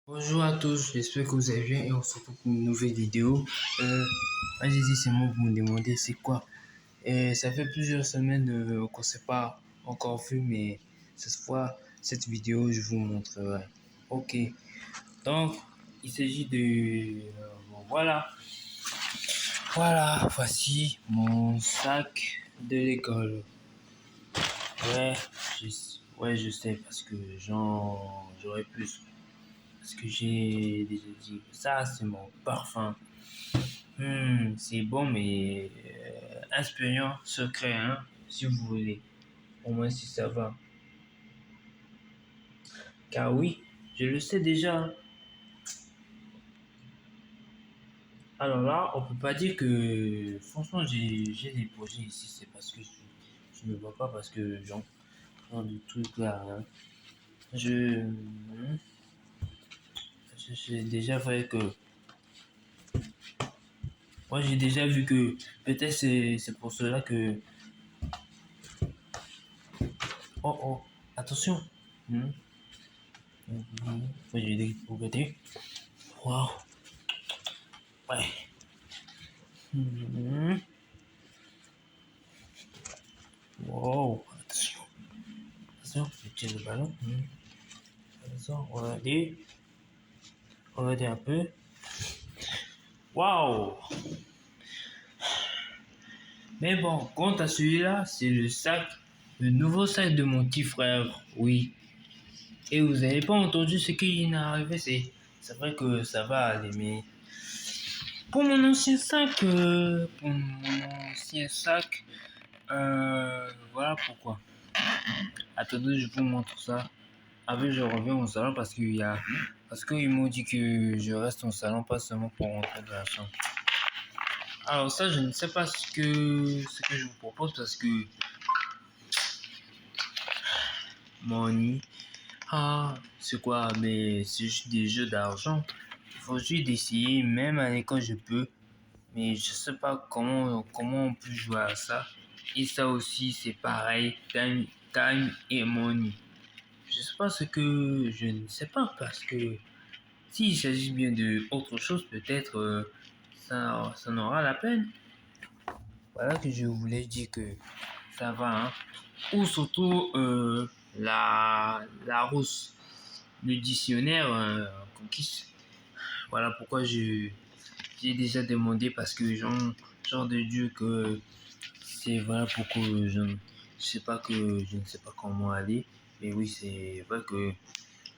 Bonjour à tous, j'espère que vous allez bien et on se retrouve pour une nouvelle vidéo. Allez-y, c'est moi pour me demander c'est quoi. Ça fait plusieurs semaines qu'on ne s'est pas encore vu, mais cette fois, cette vidéo, je vous montrerai. Ok, donc il s'agit de... bon, voici mon sac de l'école. Ouais, je, je sais parce que j'aurais plus. Parce que j'ai déjà dit, ça c'est mon parfum. C'est bon, mais inspirant, secret, hein, si vous voulez. Au moins si ça va. Car oui, je le sais déjà. Alors là, on peut pas dire que, franchement, j'ai des projets ici. C'est parce que je ne vois pas parce que genre de trucs là. Hein. Je, j'ai déjà fait que, moi j'ai déjà vu que peut-être c'est pour cela que, oh oh, attention. Hmm. Faut que je dise pour côté. Wow. Ouais. Mhm. Wow. Attention. Attention. Je tire le ballon. Attention. Regardez. Regardez un peu. Wow. Mais bon, quant à celui-là, c'est le nouveau sac de mon petit frère. Oui. Et vous n'avez pas entendu ce qui est arrivé. C'est vrai que ça va aller, mais pour mon ancien sac, voilà pourquoi. Attendez, je vous montre ça. Après, je reviens au salon parce qu'ils m'ont dit que je reste au salon, pas seulement pour rentrer de la chambre. Alors ça, je ne sais pas ce que je vous propose parce que money, c'est quoi? Mais c'est juste des jeux d'argent. Il faut juste essayer, même à l'école je peux, mais je sais pas comment on peut jouer à ça. Et ça aussi, c'est pareil, time et money. Je sais pas je ne sais pas parce que s'il s'agit bien de autre chose, peut-être ça n'aura la peine. Voilà que je voulais dire que ça va. Hein. Ou surtout la rousse, le dictionnaire conquis. Voilà pourquoi j'ai déjà demandé parce que genre de Dieu que c'est vrai pourquoi je ne sais pas comment aller. Mais oui, c'est vrai que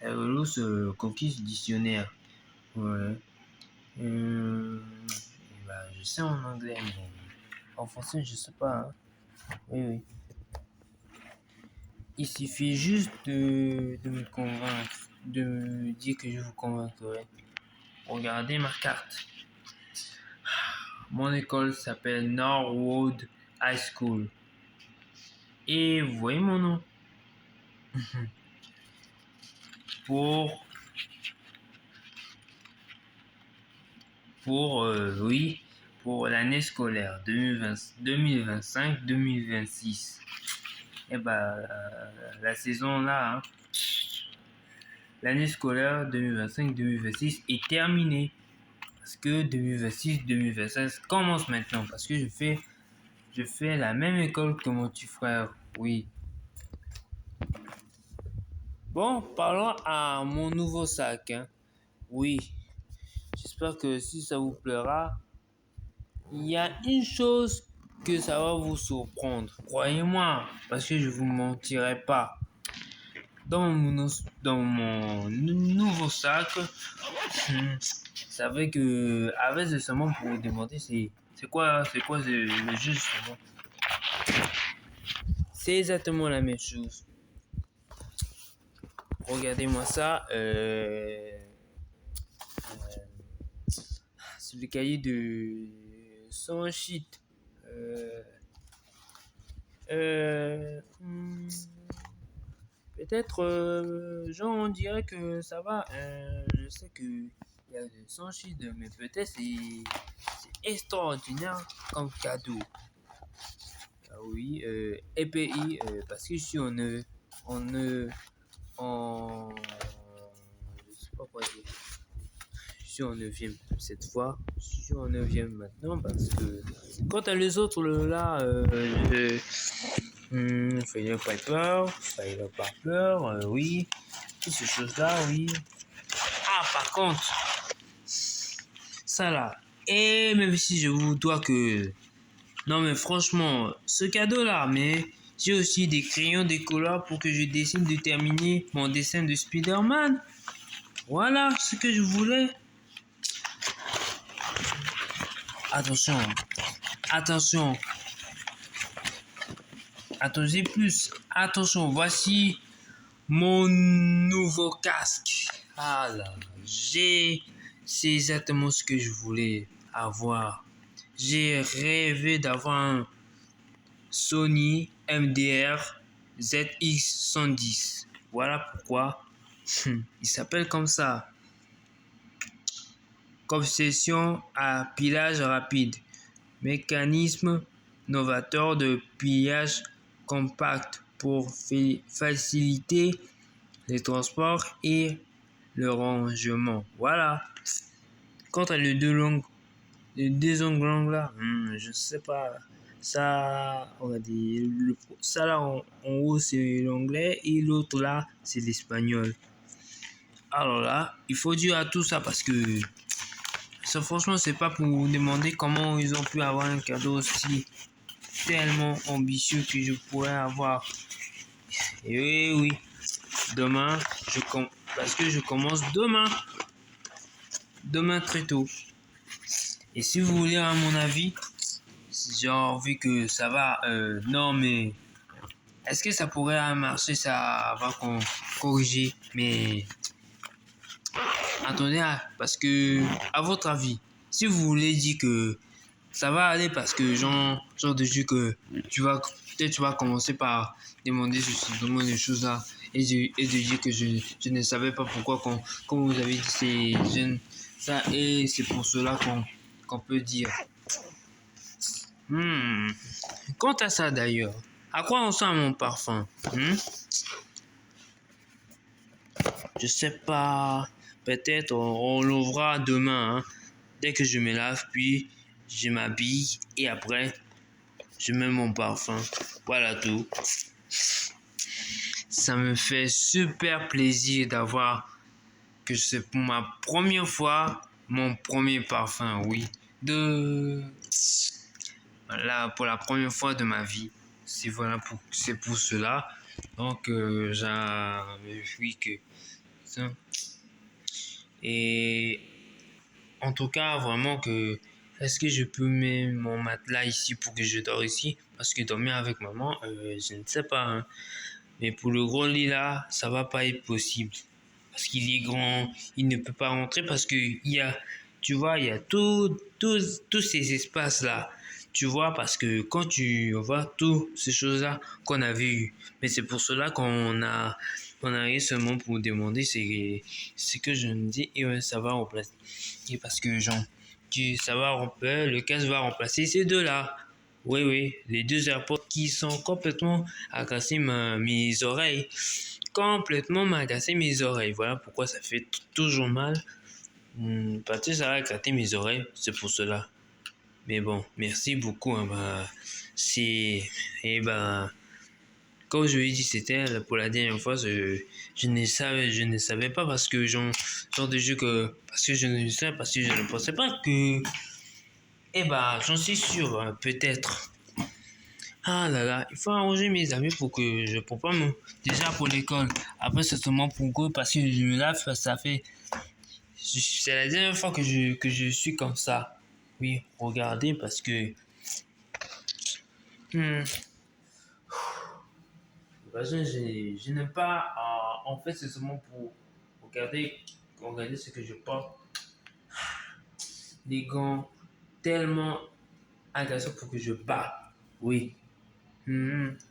la rousse conquis dictionnaire. Ouais. Je sais en anglais, mais en français, je sais pas. Hein. Oui, oui. Il suffit juste de me convaincre, de me dire que je vous convaincrai. Regardez ma carte. Mon école s'appelle Norwood High School. Et vous voyez mon nom. Pour, oui, pour l'année scolaire 2025-2026. Et la saison là, hein, l'année scolaire 2025-2026 est terminée. Parce que 2026-2026 commence maintenant. Parce que je fais la même école que mon petit frère. Oui. Bon, parlons à mon nouveau sac. Hein. Oui. J'espère que si ça vous plaira, il y a une chose que ça va vous surprendre. Croyez-moi, parce que je vous mentirai pas. Dans mon nouveau sac, c'est vrai que avec justement pour vous demander c'est quoi le jeu justement. C'est exactement la même chose. Regardez-moi ça. C'est le cahier de sans shit. Euh, hmm, Peut-être, genre, on dirait que ça va. Je sais que il y a des sans shit, mais peut-être c'est extraordinaire comme cadeau. Ah oui, EPI, parce que je suis en, je sais pas quoi dire. Je suis en 9e cette fois. Je suis en 9e maintenant parce que quant à les autres là, Failure Piper, oui. Toutes ces choses-là, oui. Ah, par contre, ça là. Et même si je vous dois que... Non mais franchement, ce cadeau-là, mais j'ai aussi des crayons décollants pour que je dessine de terminer mon dessin de Spider-Man. Voilà ce que je voulais. Attention, attention. Attendez plus. Attention, voici mon nouveau casque. Ah là, c'est exactement ce que je voulais avoir. J'ai rêvé d'avoir un Sony MDR ZX110. Voilà pourquoi il s'appelle comme ça. Concession à pilage rapide. Mécanisme novateur de pillage compact pour faciliter les transports et le rangement. Voilà. Quant à les deux ongles là, je sais pas. Ça, regardez, ça là en haut c'est l'anglais et l'autre là c'est l'espagnol. Alors là, il faut dire à tout ça parce que ça franchement c'est pas pour vous demander comment ils ont pu avoir un cadeau aussi tellement ambitieux que je pourrais avoir. Et oui, demain, parce que je commence demain très tôt. Et si vous voulez à mon avis, genre vu que ça va, non mais est-ce que ça pourrait marcher, ça va corriger, mais attendez, parce que à votre avis, si vous voulez dire que ça va aller parce que genre de jeu que peut-être tu vas commencer par demander justement des choses là et de dire que je ne savais pas pourquoi comme vous avez dit c'est jeune ça et c'est pour cela qu'on peut dire. Quant à ça d'ailleurs, à quoi on sent mon parfum? Je sais pas, peut-être on l'ouvrira demain, hein, dès que je me lave puis je m'habille et après je mets mon parfum. Voilà tout. Ça me fait super plaisir d'avoir que c'est pour ma première fois mon premier parfum, oui. Voilà, pour la première fois de ma vie. C'est pour cela. Donc, j'en me suis que ça. Et en tout cas, vraiment que est-ce que je peux mettre mon matelas ici pour que je dors ici? Parce que dormir avec maman, je ne sais pas, hein. Mais pour le gros lit là, ça va pas être possible. Parce qu'il est grand, il ne peut pas rentrer parce que tu vois, il y a tous ces espaces là. Tu vois, parce que quand tu vois toutes ces choses là qu'on avait eues, mais c'est pour cela qu'on a eu seulement pour demander, c'est que je me dis, et ouais, ça va remplacer. Et parce que genre, le casque va remplacer ces deux là. Oui, les deux AirPods qui sont complètement agacés mes oreilles. Complètement m'agacer mes oreilles. Voilà pourquoi ça fait toujours mal. Parce que ça va éclater mes oreilles, c'est pour cela. Mais bon, merci beaucoup. Hein, comme je l'ai dit, c'était pour la dernière fois. Je ne savais pas parce que genre de jeu parce que je ne pensais pas que. J'en suis sûr, hein, peut-être. Ah là là, il faut arranger mes amis pour que je peux pas déjà pour l'école. Après, c'est seulement pour que parce que je me lave, ça fait. C'est la dernière fois que je suis comme ça. Oui, regardez, parce que. Je n'aime pas. En fait, c'est seulement pour regarder ce que je porte. Des gants tellement agaçants pour que je bats. Oui.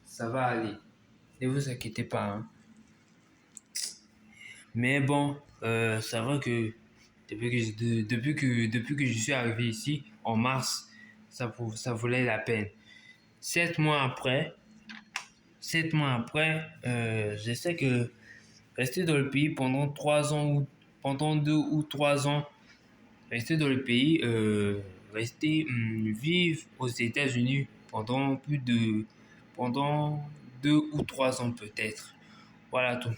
Ça va aller. Ne vous inquiétez pas. Hein. Mais bon, c'est vrai que depuis que je suis arrivé ici, en mars, ça valait la peine. 7 mois après, je sais que rester dans le pays pendant 3 ans pendant 2 ou 3 ans, rester dans le pays, vivre aux États-Unis pendant 2 ou 3 ans peut-être. Voilà tout.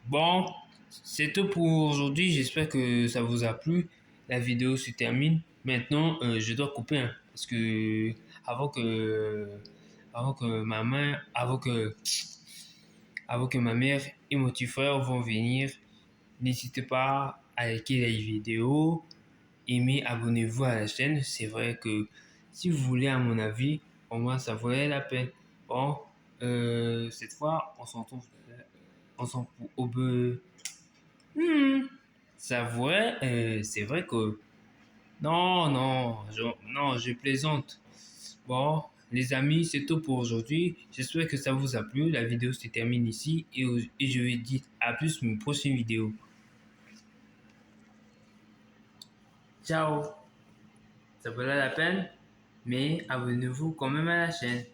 Bon, c'est tout pour aujourd'hui. J'espère que ça vous a plu. La vidéo se termine. Maintenant, je dois couper hein, parce que avant que avant que ma main, avant que ma mère et mon petit frère vont venir, n'hésitez pas à liker la vidéo, aimer, abonnez-vous à la chaîne. C'est vrai que si vous voulez, à mon avis, au moins ça valait la peine. Bon, cette fois, on s'en retrouve, au be. Ça vrai, c'est vrai que non, non, non, je plaisante. Bon, les amis, c'est tout pour aujourd'hui. J'espère que ça vous a plu. La vidéo se termine ici et je vous dis à plus pour une prochaine vidéo. Ciao. Ça valait la peine, mais abonnez-vous quand même à la chaîne.